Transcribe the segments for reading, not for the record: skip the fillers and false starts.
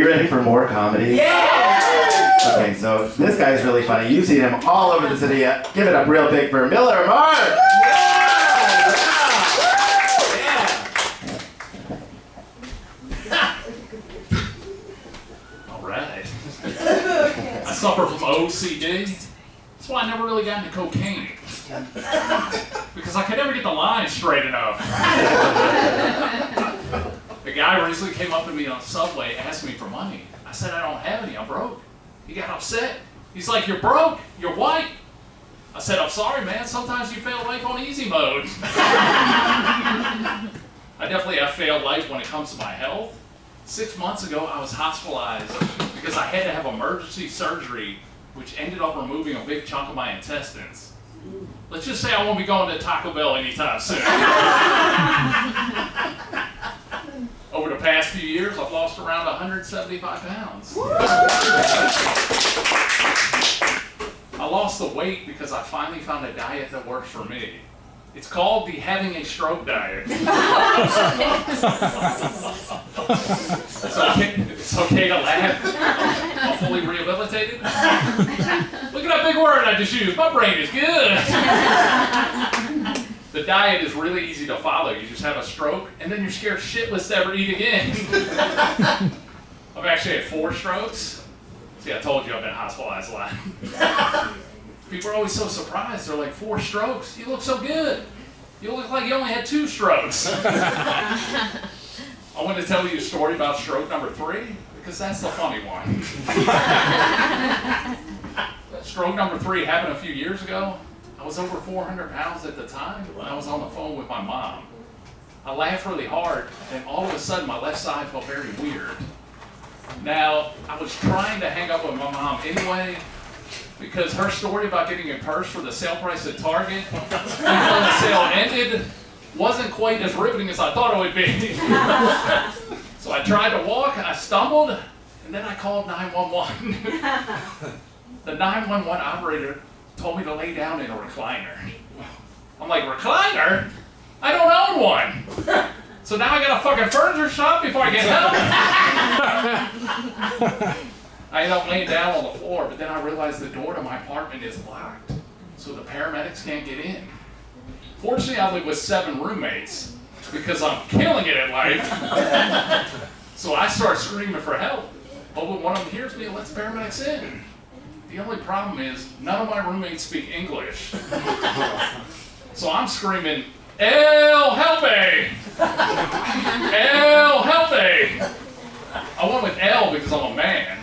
ready for more comedy? Yeah! Okay, so this guy's really funny. You've seen him all over the city. Give it up real big for Miller Mark! All right. I suffer from OCD. That's why I never really got into cocaine. Because I could never get the line straight enough. The guy recently came up to me on the subway, asked me for money. I said, I don't have any, I'm broke. He got upset. He's like, you're broke, you're white. I said, I'm sorry, man, sometimes you fail life on easy mode. I definitely have failed life when it comes to my health. 6 months ago, I was hospitalized because I had to have emergency surgery, which ended up removing a big chunk of my intestines. Let's just say I won't be going to Taco Bell anytime soon. Over the past few years, I've lost around 175 pounds. I lost the weight because I finally found a diet that works for me. It's called the having a stroke diet. It's okay to laugh. I'm fully rehabilitated. Look at that big word I just used. My brain is good. The diet is really easy to follow. You just have a stroke, and then you're scared shitless to ever eat again. I've actually had 4 strokes. See, I told you I've been hospitalized a lot. People are always so surprised. They're like, 4 strokes? You look so good. You look like you only had 2 strokes. I want to tell you a story about stroke number 3, because that's the funny one. Stroke number 3 happened a few years ago. I was over 400 pounds at the time, and I was on the phone with my mom. I laughed really hard, and all of a sudden my left side felt very weird. Now, I was trying to hang up with my mom anyway, because her story about getting a purse for the sale price at Target until the sale ended wasn't quite as riveting as I thought it would be. So I tried to walk, I stumbled, and then I called 911. The 911 operator told me to lay down in a recliner. I'm like, recliner? I don't own one. So now I got a fucking furniture shop before I get help? I ended up laying down on the floor, but then I realized the door to my apartment is locked, so the paramedics can't get in. Fortunately, I live with 7 roommates because I'm killing it at life. So I start screaming for help. Hoping one of them hears me and lets paramedics in. The only problem is none of my roommates speak English. So I'm screaming, "El helpe! El helpe!" I went with L because I'm a man.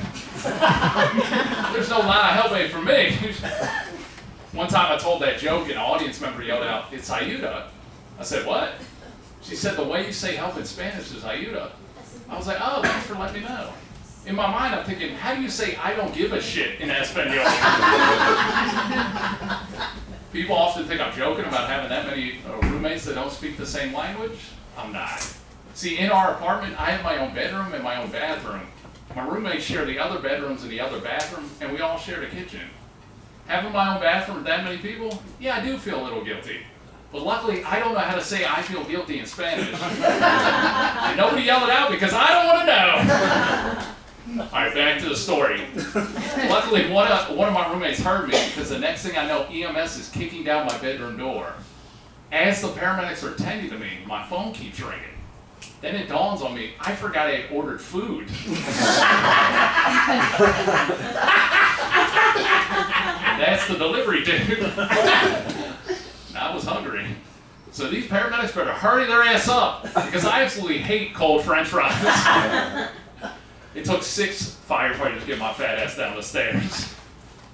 There's no line of helpe for me. One time I told that joke and an audience member yelled out, "It's ayuda." I said, "What?" She said, "The way you say help in Spanish is ayuda." I was like, "Oh, thanks for letting me know." In my mind, I'm thinking, how do you say "I don't give a shit" in Espanol? People often think I'm joking about having that many roommates that don't speak the same language. I'm not. See, in our apartment, I have my own bedroom and my own bathroom. My roommates share the other bedrooms and the other bathroom, and we all share the kitchen. Having my own bathroom with that many people, yeah, I do feel a little guilty. But luckily, I don't know how to say "I feel guilty" in Spanish. And nobody yelled it out because I don't want to know. All right, back to the story. Luckily, one of my roommates heard me because the next thing I know, EMS is kicking down my bedroom door. As the paramedics are tending to me, my phone keeps ringing. Then it dawns on me, I forgot I had ordered food. That's the delivery dude. I was hungry. So these paramedics better hurry their ass up because I absolutely hate cold French fries. It took 6 firefighters to get my fat ass down the stairs.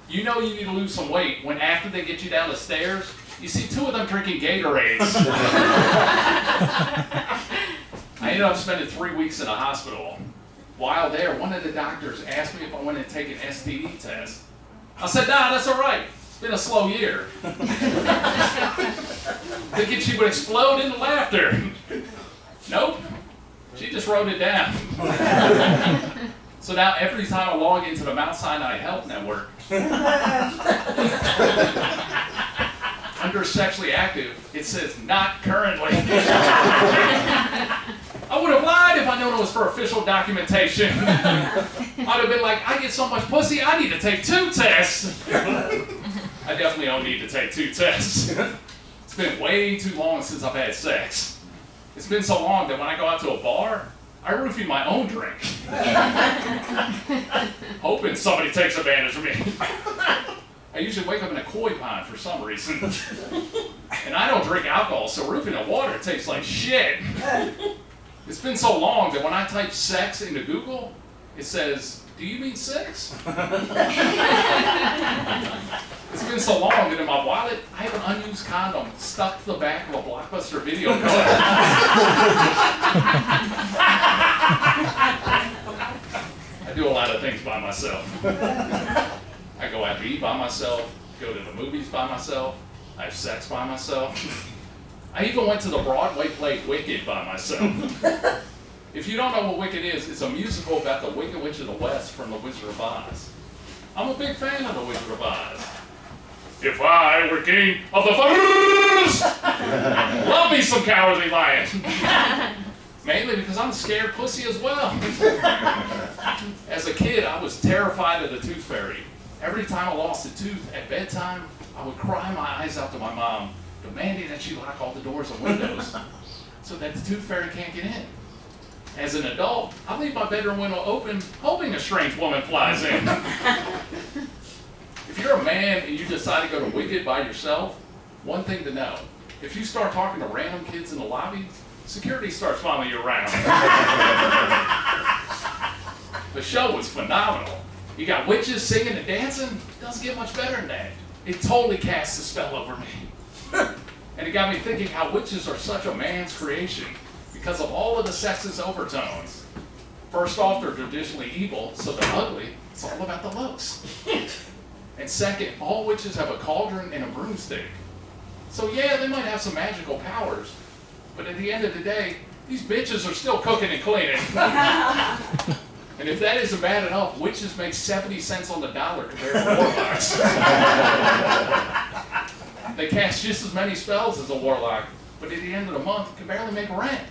You know you need to lose some weight when after they get you down the stairs, you see 2 of them drinking Gatorades. I ended up spending 3 weeks in a hospital. While there, one of the doctors asked me if I wanted to take an STD test. I said, "Nah, that's all right. It's been a slow year." Thinking she would explode into laughter. Nope. She just wrote it down. So now every time I log into the Mount Sinai Health Network, under sexually active, it says "not currently." I would have lied if I known it was for official documentation. I'd have been like, I get so much pussy, I need to take 2 tests. I definitely don't need to take 2 tests. It's been way too long since I've had sex. It's been so long that when I go out to a bar, I roofie my own drink. Hoping somebody takes advantage of me. I usually wake up in a koi pond for some reason. And I don't drink alcohol, so roofing the water tastes like shit. It's been so long that when I type sex into Google, it says, do you mean sex? It's been so long that in my wallet, I have an unused condom stuck to the back of a Blockbuster video card. I do a lot of things by myself. I go out to eat by myself, go to the movies by myself, I have sex by myself. I even went to the Broadway play Wicked by myself. If you don't know what Wicked is, it's a musical about the Wicked Witch of the West from The Wizard of Oz. I'm a big fan of The Wizard of Oz. If I were king of the forest, love me some Cowardly Lion. Mainly because I'm a scared pussy as well. As a kid, I was terrified of the Tooth Fairy. Every time I lost a tooth at bedtime, I would cry my eyes out to my mom, demanding that she lock all the doors and windows so that the Tooth Fairy can't get in. As an adult, I leave my bedroom window open, hoping a strange woman flies in. If you're a man and you decide to go to Wicked by yourself, one thing to know, if you start talking to random kids in the lobby, security starts following you around. The show was phenomenal. You got witches singing and dancing, doesn't get much better than that. It totally casts a spell over me. And it got me thinking how witches are such a man's creation because of all of the sexist overtones. First off, they're traditionally evil, so they're ugly. It's all about the looks. And second, all witches have a cauldron and a broomstick. So yeah, they might have some magical powers, but at the end of the day, these bitches are still cooking and cleaning. And if that isn't bad enough, witches make 70 cents on the dollar compared to warlocks. They cast just as many spells as a warlock, but at the end of the month, can barely make rent.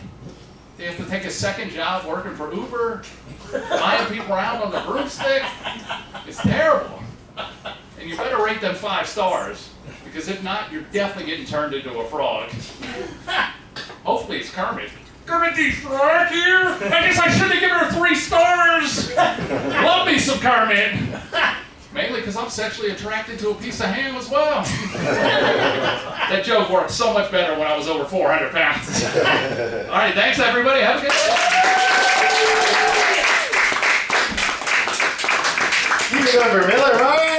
They have to take a second job working for Uber, flying people around on the broomstick. It's terrible. And you better rate them 5 stars, because if not, you're definitely getting turned into a frog. Hopefully it's Kermit. Kermit the Frog here? I guess I should have given her 3 stars. Love me some Kermit. Mainly because I'm sexually attracted to a piece of ham as well. That joke worked so much better when I was over 400 pounds. All right, thanks everybody. Have a good day. You remember Miller, right?